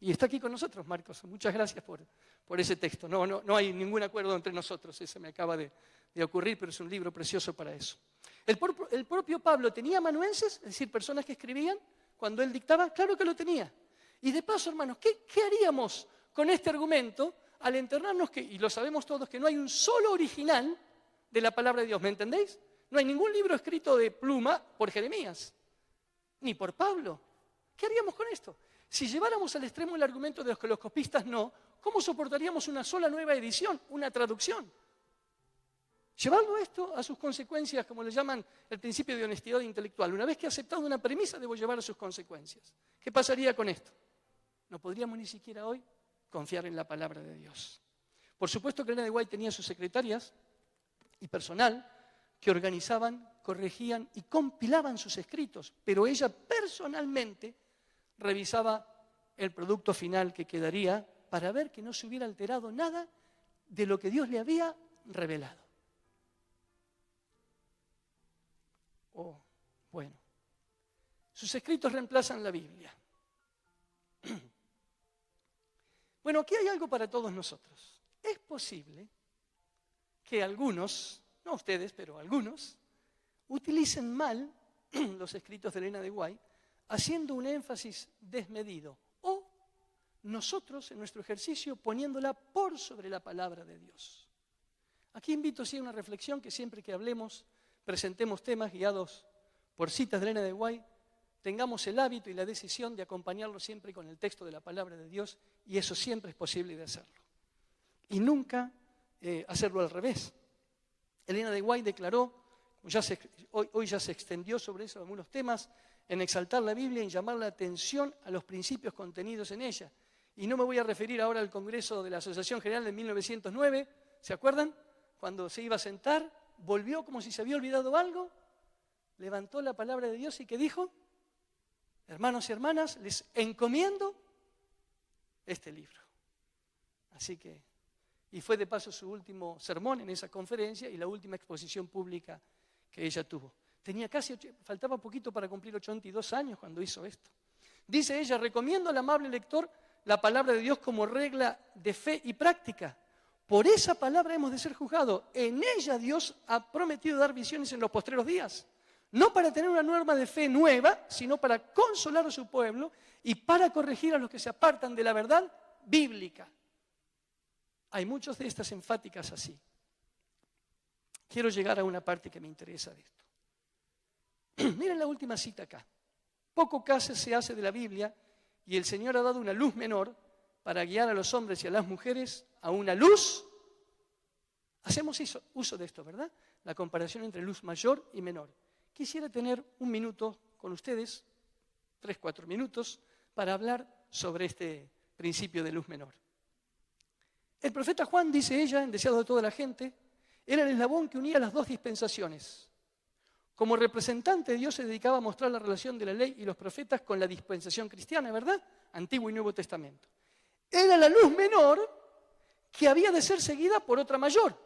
Y está aquí con nosotros, Marcos. Muchas gracias por ese texto. No hay ningún acuerdo entre nosotros, ese me acaba de ocurrir, pero es un libro precioso para eso. El propio Pablo tenía amanuenses, es decir, personas que escribían cuando él dictaba. Claro que lo tenía. Y de paso, hermanos, ¿qué haríamos con este argumento al enterarnos y lo sabemos todos, que no hay un solo original de la palabra de Dios? ¿Me entendéis? No hay ningún libro escrito de pluma por Jeremías, ni por Pablo. ¿Qué haríamos con esto? Si lleváramos al extremo el argumento de los que los copistas no, ¿cómo soportaríamos una sola nueva edición, una traducción? Llevando esto a sus consecuencias, como le llaman el principio de honestidad intelectual. Una vez que he aceptado una premisa, debo llevar a sus consecuencias. ¿Qué pasaría con esto? No podríamos ni siquiera hoy confiar en la palabra de Dios. Por supuesto que Elena de White tenía sus secretarias y personal que organizaban, corregían y compilaban sus escritos, pero ella personalmente revisaba el producto final que quedaría para ver que no se hubiera alterado nada de lo que Dios le había revelado. Bueno, sus escritos reemplazan la Biblia. Bueno, aquí hay algo para todos nosotros. Es posible que algunos, no ustedes, pero algunos, utilicen mal los escritos de Elena de White, haciendo un énfasis desmedido, o nosotros en nuestro ejercicio poniéndola por sobre la palabra de Dios. Aquí invito sí a una reflexión, que siempre que hablemos, presentemos temas guiados por citas de Elena de White, tengamos el hábito y la decisión de acompañarlo siempre con el texto de la palabra de Dios, y eso siempre es posible de hacerlo. Y nunca hacerlo al revés. Elena de White declaró, hoy ya se extendió sobre eso algunos temas, en exaltar la Biblia y en llamar la atención a los principios contenidos en ella. Y no me voy a referir ahora al Congreso de la Asociación General de 1909, ¿se acuerdan? Cuando se iba a sentar, volvió como si se había olvidado algo, levantó la palabra de Dios y ¿qué dijo? Hermanos y hermanas, les encomiendo este libro. Así que, y fue de paso su último sermón en esa conferencia y la última exposición pública que ella tuvo. Faltaba poquito para cumplir 82 años cuando hizo esto. Dice ella: recomiendo al amable lector la palabra de Dios como regla de fe y práctica. Por esa palabra hemos de ser juzgados. En ella Dios ha prometido dar visiones en los postreros días. No para tener una norma de fe nueva, sino para consolar a su pueblo y para corregir a los que se apartan de la verdad bíblica. Hay muchas de estas enfáticas así. Quiero llegar a una parte que me interesa de esto. Miren la última cita acá. Poco caso se hace de la Biblia y el Señor ha dado una luz menor para guiar a los hombres y a las mujeres a una luz. Hacemos uso de esto, ¿verdad? La comparación entre luz mayor y menor. Quisiera tener un minuto con ustedes, 3-4 minutos, para hablar sobre este principio de luz menor. El profeta Juan, dice ella, en Deseado de toda la gente, era el eslabón que unía las dos dispensaciones. Como representante de Dios se dedicaba a mostrar la relación de la ley y los profetas con la dispensación cristiana, ¿verdad? Antiguo y Nuevo Testamento. Era la luz menor que había de ser seguida por otra mayor.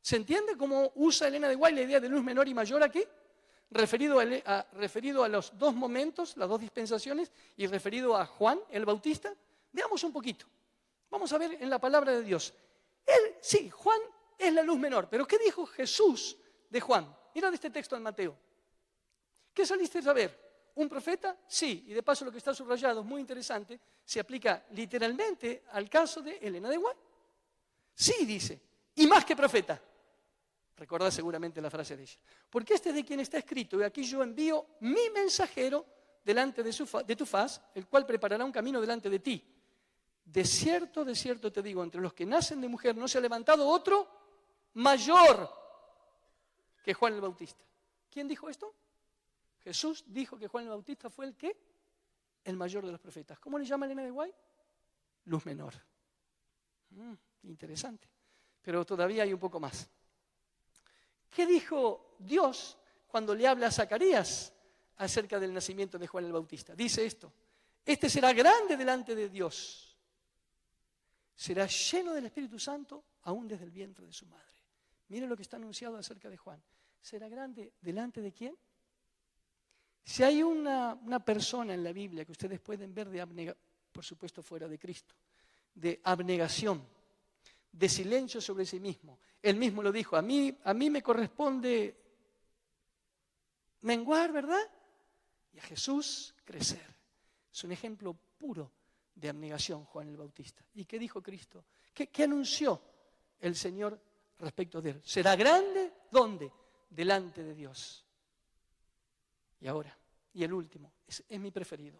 ¿Se entiende cómo usa Elena de White la idea de luz menor y mayor aquí? referido a los dos momentos, las dos dispensaciones, y referido a Juan el Bautista? Veamos un poquito. Vamos a ver en la palabra de Dios. Sí, Juan es la luz menor, pero ¿qué dijo Jesús de Juan? Mira este texto en Mateo. ¿Qué saliste a ver? ¿Un profeta? Sí, y de paso lo que está subrayado es muy interesante, se aplica literalmente al caso de Elena de White. Sí, dice, y más que profeta. Recordad seguramente la frase de ella. Porque este es de quien está escrito, y aquí yo envío mi mensajero delante de tu faz, el cual preparará un camino delante de ti. De cierto te digo, entre los que nacen de mujer no se ha levantado otro mayor que Juan el Bautista. ¿Quién dijo esto? Jesús dijo que Juan el Bautista fue el ¿qué? El mayor de los profetas. ¿Cómo le llama Elena de White? Luz menor. Interesante. Pero todavía hay un poco más. ¿Qué dijo Dios cuando le habla a Zacarías acerca del nacimiento de Juan el Bautista? Dice esto: este será grande delante de Dios. Será lleno del Espíritu Santo aún desde el vientre de su madre. Miren lo que está anunciado acerca de Juan. ¿Será grande delante de quién? Si hay una persona en la Biblia que ustedes pueden ver de abnegación, por supuesto fuera de Cristo, de abnegación, de silencio sobre sí mismo. Él mismo lo dijo, a mí me corresponde menguar, ¿verdad? Y a Jesús crecer. Es un ejemplo puro de abnegación, Juan el Bautista. ¿Y qué dijo Cristo? ¿Qué anunció el Señor respecto de él? ¿Será grande? ¿Dónde? Delante de Dios. Y ahora, y el último, es mi preferido.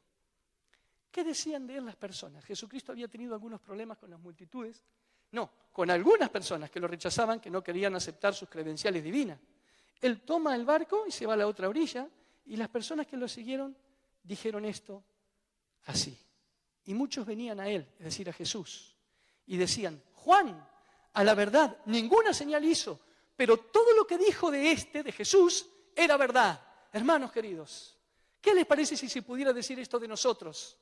¿Qué decían de él las personas? Jesucristo había tenido algunos problemas con las multitudes. No, con algunas personas que lo rechazaban, que no querían aceptar sus credenciales divinas. Él toma el barco y se va a la otra orilla, y las personas que lo siguieron dijeron esto así. Y muchos venían a él, es decir, a Jesús, y decían: Juan, a la verdad, ninguna señal hizo, pero todo lo que dijo de Jesús, era verdad. Hermanos queridos, ¿qué les parece si se pudiera decir esto de nosotros?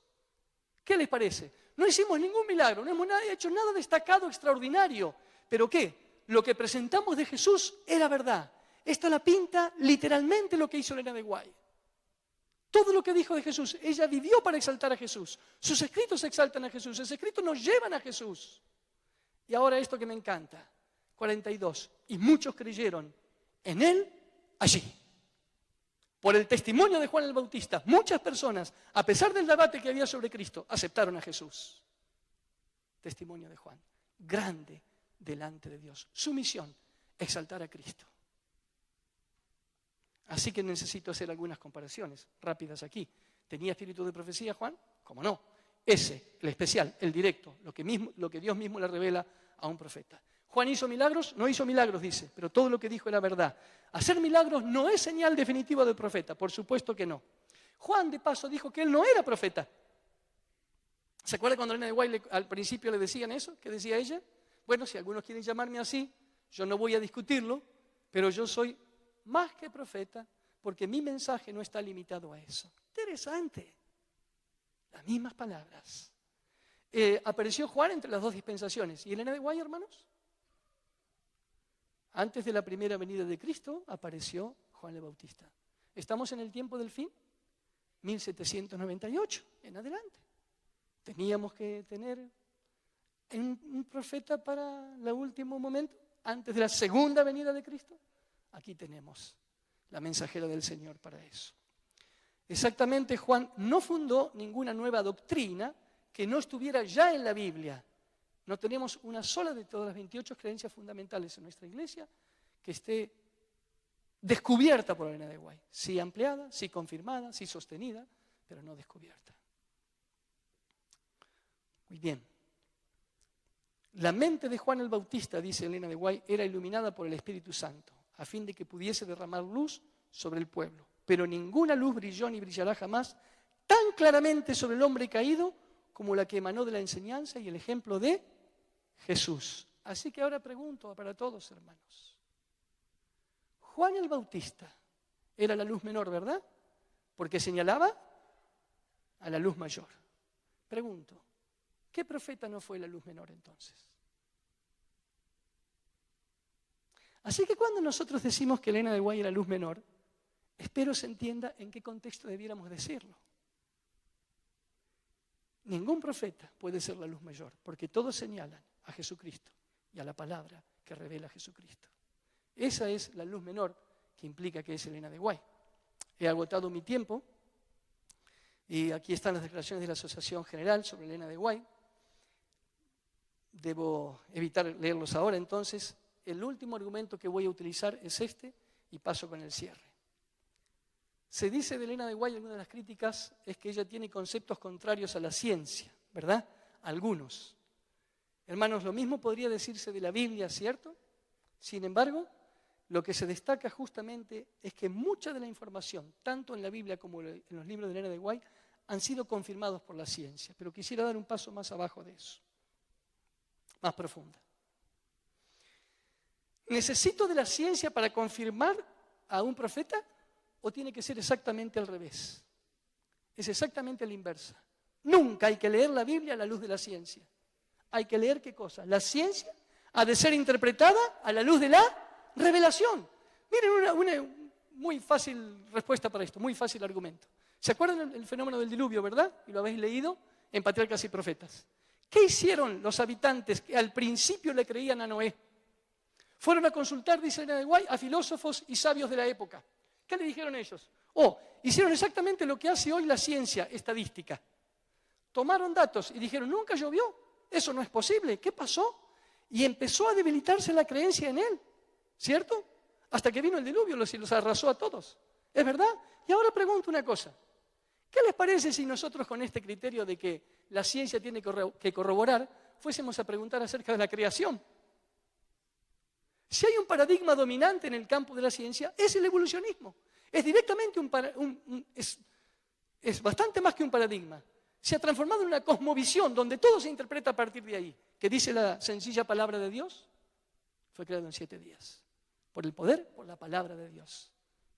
¿Qué les parece? No hicimos ningún milagro, no hemos hecho nada destacado, extraordinario. ¿Pero qué? Lo que presentamos de Jesús era verdad. Esto la pinta literalmente lo que hizo Elena de White. Todo lo que dijo de Jesús, ella vivió para exaltar a Jesús. Sus escritos exaltan a Jesús, sus escritos nos llevan a Jesús. Y ahora esto que me encanta, 42. Y muchos creyeron en él allí. Por el testimonio de Juan el Bautista, muchas personas, a pesar del debate que había sobre Cristo, aceptaron a Jesús. Testimonio de Juan, grande delante de Dios. Su misión, exaltar a Cristo. Así que necesito hacer algunas comparaciones rápidas aquí. ¿Tenía espíritu de profecía Juan? ¿Cómo no? Ese, el especial, el directo, lo que Dios mismo le revela a un profeta. ¿Juan hizo milagros? No hizo milagros, dice, pero todo lo que dijo era verdad. Hacer milagros no es señal definitiva de profeta, por supuesto que no. Juan, de paso, dijo que él no era profeta. ¿Se acuerda cuando Elena de White al principio le decían eso? ¿Qué decía ella? Bueno, si algunos quieren llamarme así, yo no voy a discutirlo, pero yo soy más que profeta, porque mi mensaje no está limitado a eso. Interesante. Las mismas palabras. Apareció Juan entre las dos dispensaciones. ¿Y Elena de White, hermanos? Antes de la primera venida de Cristo apareció Juan el Bautista. ¿Estamos en el tiempo del fin? 1798, en adelante. Teníamos que tener un profeta para el último momento, antes de la segunda venida de Cristo. Aquí tenemos la mensajera del Señor para eso. Exactamente, Juan no fundó ninguna nueva doctrina que no estuviera ya en la Biblia. No tenemos una sola de todas las 28 creencias fundamentales en nuestra iglesia que esté descubierta por Elena de White. Sí ampliada, sí confirmada, sí sostenida, pero no descubierta. Muy bien. La mente de Juan el Bautista, dice Elena de White, era iluminada por el Espíritu Santo, a fin de que pudiese derramar luz sobre el pueblo. Pero ninguna luz brilló ni brillará jamás tan claramente sobre el hombre caído como la que emanó de la enseñanza y el ejemplo de Jesús. Así que ahora pregunto para todos, hermanos. Juan el Bautista era la luz menor, ¿verdad? Porque señalaba a la luz mayor. Pregunto, ¿qué profeta no fue la luz menor entonces? Así que cuando nosotros decimos que Elena de White era luz menor, espero se entienda en qué contexto debiéramos decirlo. Ningún profeta puede ser la luz mayor, porque todos señalan a Jesucristo y a la palabra que revela a Jesucristo. Esa es la luz menor que implica que es Elena de White. He agotado mi tiempo y aquí están las declaraciones de la Asociación General sobre Elena de White. Debo evitar leerlos ahora, entonces el último argumento que voy a utilizar es este y paso con el cierre. Se dice de Elena de White, alguna de las críticas es que ella tiene conceptos contrarios a la ciencia, ¿verdad? Algunos. Hermanos, lo mismo podría decirse de la Biblia, ¿cierto? Sin embargo, lo que se destaca justamente es que mucha de la información, tanto en la Biblia como en los libros de Elena de White, han sido confirmados por la ciencia. Pero quisiera dar un paso más abajo de eso, más profunda. ¿Necesito de la ciencia para confirmar a un profeta? ¿O tiene que ser exactamente al revés? Es exactamente a la inversa. Nunca hay que leer la Biblia a la luz de la ciencia. Hay que leer ¿qué cosa? La ciencia ha de ser interpretada a la luz de la revelación. Miren una muy fácil respuesta para esto, muy fácil argumento. ¿Se acuerdan del fenómeno del diluvio, verdad? Y lo habéis leído en Patriarcas y Profetas. ¿Qué hicieron los habitantes que al principio le creían a Noé? Fueron a consultar, dice Elena de White, a filósofos y sabios de la época. ¿Qué le dijeron ellos? Hicieron exactamente lo que hace hoy la ciencia estadística. Tomaron datos y dijeron, nunca llovió, eso no es posible, ¿qué pasó? Y empezó a debilitarse la creencia en él, ¿cierto? Hasta que vino el diluvio y los arrasó a todos. ¿Es verdad? Y ahora pregunto una cosa. ¿Qué les parece si nosotros con este criterio de que la ciencia tiene que corroborar, fuésemos a preguntar acerca de la creación? Si hay un paradigma dominante en el campo de la ciencia, es el evolucionismo. Es directamente es bastante más que un paradigma. Se ha transformado en una cosmovisión donde todo se interpreta a partir de ahí. ¿Qué dice la sencilla palabra de Dios? Fue creado en 7 días. Por el poder, por la palabra de Dios.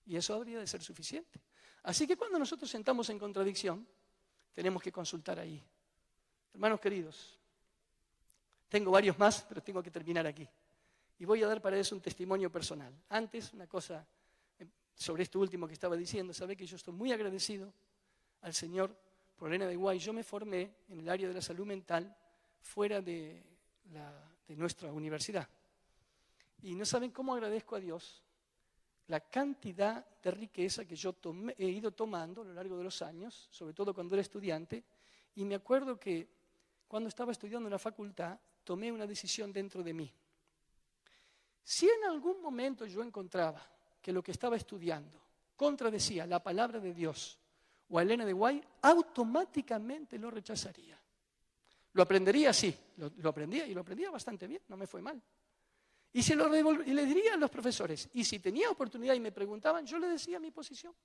Y eso habría de ser suficiente. Así que cuando nosotros sentamos en contradicción, tenemos que consultar ahí. Hermanos queridos, tengo varios más, pero tengo que terminar aquí. Y voy a dar para eso un testimonio personal. Antes, una cosa sobre esto último que estaba diciendo, sabe que yo estoy muy agradecido al Señor por Elena de White. Yo me formé en el área de la salud mental fuera de nuestra universidad. Y no saben cómo agradezco a Dios la cantidad de riqueza que yo he ido tomando a lo largo de los años, sobre todo cuando era estudiante. Y me acuerdo que cuando estaba estudiando en la facultad, tomé una decisión dentro de mí. Si en algún momento yo encontraba que lo que estaba estudiando contradecía la palabra de Dios o a Elena de White, automáticamente lo rechazaría. Lo aprendería, sí, lo aprendía y lo aprendía bastante bien, no me fue mal. Y le diría a los profesores, y si tenía oportunidad y me preguntaban, yo le decía mi posición.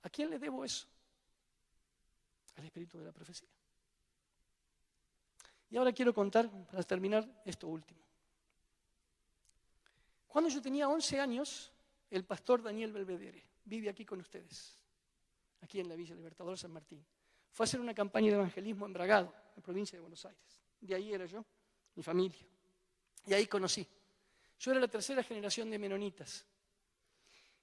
¿A quién le debo eso? Al espíritu de la profecía. Y ahora quiero contar, para terminar, esto último. Cuando yo tenía 11 años, el pastor Daniel Belvedere vive aquí con ustedes, aquí en la Villa Libertador San Martín. Fue a hacer una campaña de evangelismo en Bragado, en la provincia de Buenos Aires. De ahí era yo, mi familia. Y ahí conocí. Yo era la 3ª generación de menonitas.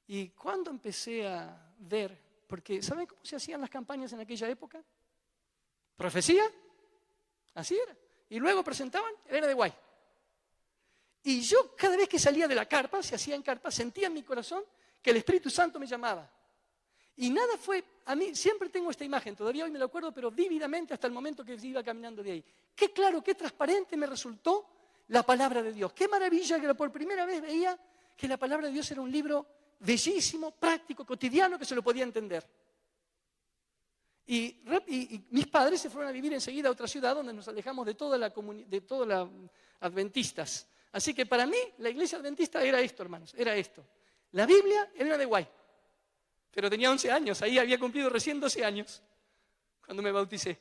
Y cuando empecé a ver, porque ¿saben cómo se hacían las campañas en aquella época? ¿Profecía? Así era. Y luego presentaban Elena de White. Y yo cada vez que salía de la carpa, se hacía en carpa, sentía en mi corazón que el Espíritu Santo me llamaba. Y nada fue, a mí siempre tengo esta imagen, todavía hoy me lo acuerdo, pero vívidamente hasta el momento que iba caminando de ahí. Qué claro, qué transparente me resultó la palabra de Dios. Qué maravilla que por primera vez veía que la palabra de Dios era un libro bellísimo, práctico, cotidiano, que se lo podía entender. Y mis padres se fueron a vivir enseguida a otra ciudad donde nos alejamos de todas las adventistas. Así que para mí la iglesia adventista era esto, hermanos, era esto. La Biblia, Elena de White. Pero tenía 11 años, ahí había cumplido recién 12 años cuando me bauticé.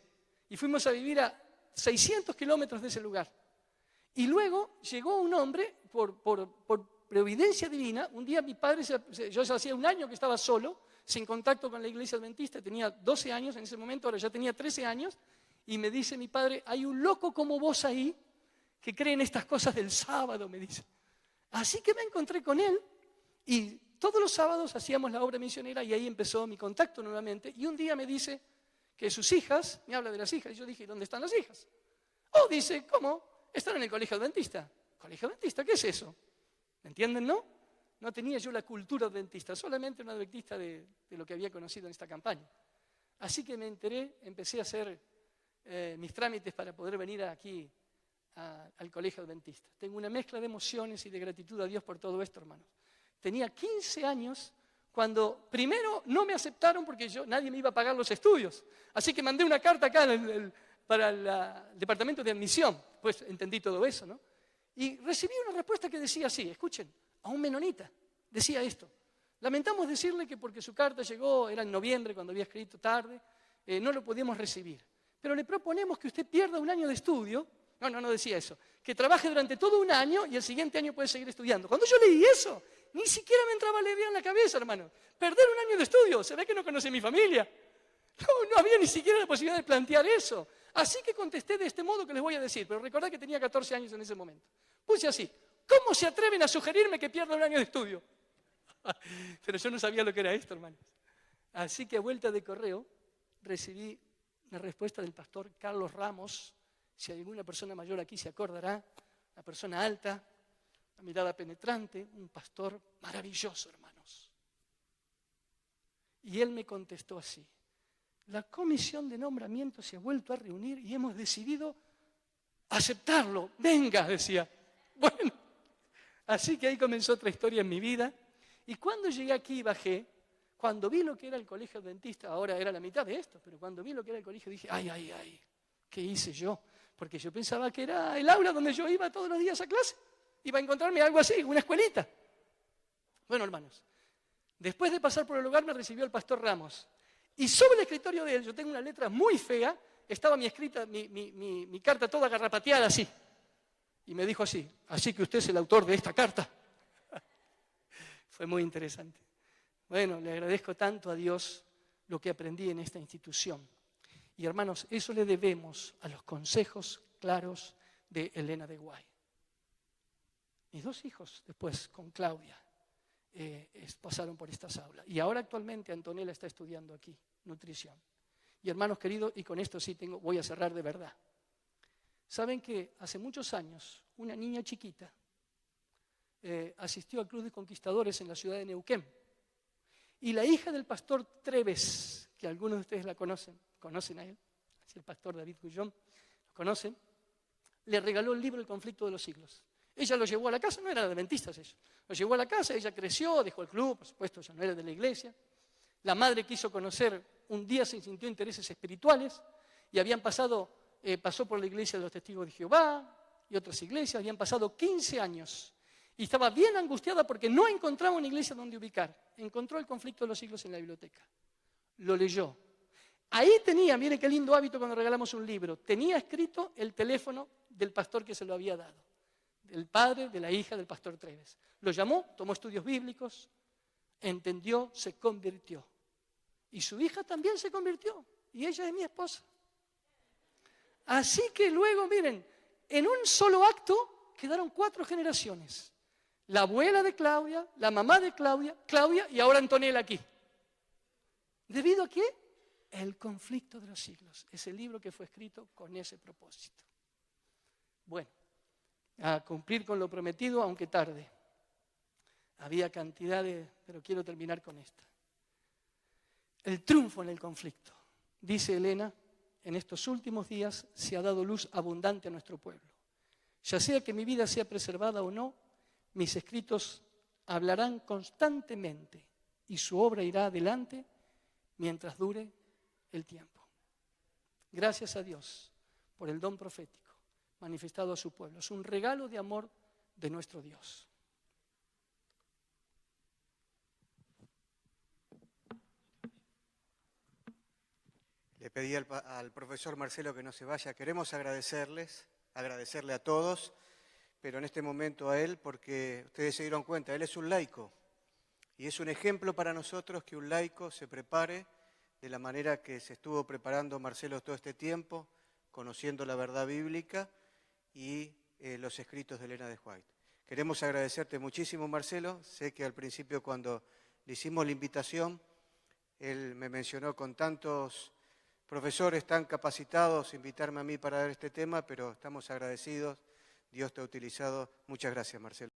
Y fuimos a vivir a 600 kilómetros de ese lugar. Y luego llegó un hombre, por providencia divina, un día mi padre, yo ya hacía un año que estaba solo, sin contacto con la iglesia adventista, tenía 12 años en ese momento, ahora ya tenía 13 años, y me dice mi padre, hay un loco como vos ahí, que cree en estas cosas del sábado, me dice. Así que me encontré con él, y todos los sábados hacíamos la obra misionera y ahí empezó mi contacto nuevamente. Y un día me dice que sus hijas, me habla de las hijas, y yo dije, ¿dónde están las hijas? Oh, dice, ¿cómo? Están en el colegio adventista. ¿Colegio adventista? ¿Qué es eso? ¿Me entienden, no? No tenía yo la cultura adventista, solamente una adventista de lo que había conocido en esta campaña. Así que me enteré, empecé a hacer mis trámites para poder venir aquí al colegio adventista. Tengo una mezcla de emociones y de gratitud a Dios por todo esto, hermanos. Tenía 15 años cuando primero no me aceptaron porque nadie me iba a pagar los estudios. Así que mandé una carta acá para el departamento de admisión. Pues entendí todo eso, ¿no? Y recibí una respuesta que decía así, escuchen, a un menonita, decía esto. Lamentamos decirle que porque su carta llegó, era en noviembre cuando había escrito tarde, no lo podíamos recibir. Pero le proponemos que usted pierda un año de estudio. No decía eso. Que trabaje durante todo un año y el siguiente año puede seguir estudiando. Cuando yo leí eso, ni siquiera me entraba la idea en la cabeza, hermano. Perder un año de estudio, se ve que no conoce mi familia. No había ni siquiera la posibilidad de plantear eso. Así que contesté de este modo que les voy a decir, pero recordad que tenía 14 años en ese momento. Puse así, ¿cómo se atreven a sugerirme que pierda un año de estudio? Pero yo no sabía lo que era esto, hermanos. Así que a vuelta de correo recibí una respuesta del pastor Carlos Ramos. Si alguna persona mayor aquí se acordará, una persona alta, una mirada penetrante, un pastor maravilloso, hermanos. Y él me contestó así: la comisión de nombramiento se ha vuelto a reunir y hemos decidido aceptarlo. Venga, decía. Bueno, así que ahí comenzó otra historia en mi vida. Y cuando llegué aquí y bajé, cuando vi lo que era el colegio adventista, ahora era la mitad de esto, pero cuando vi lo que era el colegio dije, ay, ¿qué hice yo? Porque yo pensaba que era el aula donde yo iba todos los días a clase. Iba a encontrarme algo así, una escuelita. Bueno, hermanos, después de pasar por el lugar me recibió el pastor Ramos. Y sobre el escritorio de él, yo tengo una letra muy fea, estaba mi carta toda garrapateada así. Y me dijo así que usted es el autor de esta carta. Fue muy interesante. Bueno, le agradezco tanto a Dios lo que aprendí en esta institución. Y hermanos, eso le debemos a los consejos claros de Elena de Guay. Mis 2 hijos después con Claudia pasaron por estas aulas. Y ahora actualmente Antonella está estudiando aquí, nutrición. Y hermanos queridos, y con esto sí voy a cerrar de verdad. Saben que hace muchos años una niña chiquita asistió al Club de Conquistadores en la ciudad de Neuquén. Y la hija del pastor Treves, que algunos de ustedes la conocen a él, es el pastor David Gullón, lo conocen, le regaló el libro El conflicto de los siglos. Ella lo llevó a la casa, no eran adventistas ellos, lo llevó a la casa, ella creció, dejó el club, por supuesto, ya no era de la iglesia. La madre quiso conocer, un día se sintió intereses espirituales y pasó por la iglesia de los Testigos de Jehová y otras iglesias, habían pasado 15 años. Y estaba bien angustiada porque no encontraba una iglesia donde ubicar. Encontró El conflicto de los siglos en la biblioteca. Lo leyó. Ahí tenía, miren qué lindo hábito cuando regalamos un libro, tenía escrito el teléfono del pastor que se lo había dado, del padre de la hija del pastor Treves. Lo llamó, tomó estudios bíblicos, entendió, se convirtió. Y su hija también se convirtió. Y ella es mi esposa. Así que luego, miren, en un solo acto quedaron 4 generaciones. La abuela de Claudia, la mamá de Claudia y ahora Antonella aquí. ¿Debido a qué? El conflicto de los siglos. Es el libro que fue escrito con ese propósito. Bueno, a cumplir con lo prometido, aunque tarde. Había pero quiero terminar con esta. El triunfo en el conflicto. Dice Elena, en estos últimos días se ha dado luz abundante a nuestro pueblo. Ya sea que mi vida sea preservada o no, mis escritos hablarán constantemente y su obra irá adelante mientras dure el tiempo. Gracias a Dios por el don profético manifestado a su pueblo. Es un regalo de amor de nuestro Dios. Le pedí al profesor Marcelo que no se vaya. Queremos agradecerle a todos, pero en este momento a él, porque ustedes se dieron cuenta, él es un laico. Y es un ejemplo para nosotros que un laico se prepare de la manera que se estuvo preparando Marcelo todo este tiempo, conociendo la verdad bíblica y los escritos de Elena de White. Queremos agradecerte muchísimo, Marcelo. Sé que al principio cuando le hicimos la invitación, él me mencionó con tantos profesores tan capacitados invitarme a mí para dar este tema, pero estamos agradecidos. Dios te ha utilizado. Muchas gracias, Marcelo.